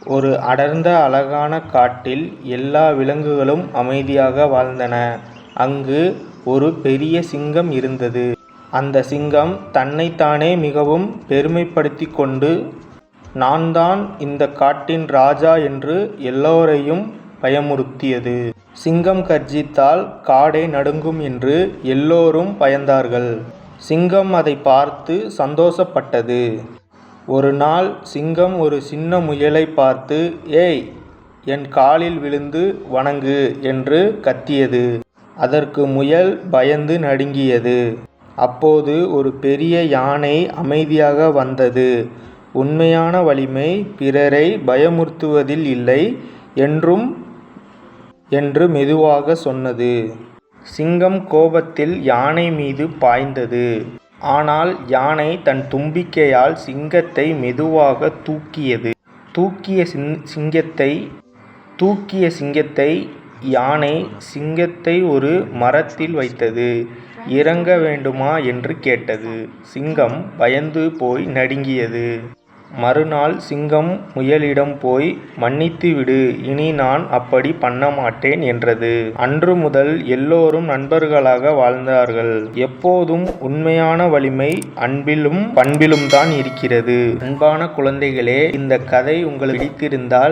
ஒரு அடர்ந்த அழகான காட்டில் எல்லா விலங்குகளும் அமைதியாக வாழ்ந்தன. அங்கு ஒரு பெரிய சிங்கம் இருந்தது. அந்த சிங்கம் தன்னைத்தானே மிகவும் பெருமைப்படுத்திக் கொண்டு, நான் தான் இந்த காட்டின் ராஜா என்று எல்லோரையும் பயமுறுத்தியது. சிங்கம் கர்ஜித்தால் காடே நடுங்கும் என்று எல்லோரும் பயந்தார்கள். சிங்கம் அதை பார்த்து சந்தோஷப்பட்டது. ஒரு நாள் சிங்கம் ஒரு சின்ன முயலை பார்த்து, ஏய், என் காலில் விழுந்து வணங்கு என்று கத்தியது. அதற்கு முயல் பயந்து நடுங்கியது. அப்போது ஒரு பெரிய யானை அமைதியாக வந்தது. உண்மையான வலிமை பிறரை பயமுறுத்துவதில் இல்லை என்று மெதுவாக சொன்னது. சிங்கம் கோபத்தில் யானை மீது பாய்ந்தது. ஆனால் யானை தன் தும்பிக்கையால் சிங்கத்தை மெதுவாக தூக்கியது. தூக்கிய சிங்கத்தை யானை சிங்கத்தை ஒரு மரத்தில் வைத்தது. இறங்க வேண்டுமா என்று கேட்டது. சிங்கம் பயந்து போய் நடுங்கியது. மறுநாள் சிங்கம் முயலிடம் போய், மன்னித்து விடு, இனி நான் அப்படி பண்ண மாட்டேன் என்றது. அன்று முதல் எல்லோரும் நண்பர்களாக வாழ்ந்தார்கள். எப்போதும் உண்மையான வலிமை அன்பிலும் பண்பிலும் தான் இருக்கிறது. அன்பான குழந்தைகளே, இந்த கதை உங்களுக்கு பிடித்திருந்தால்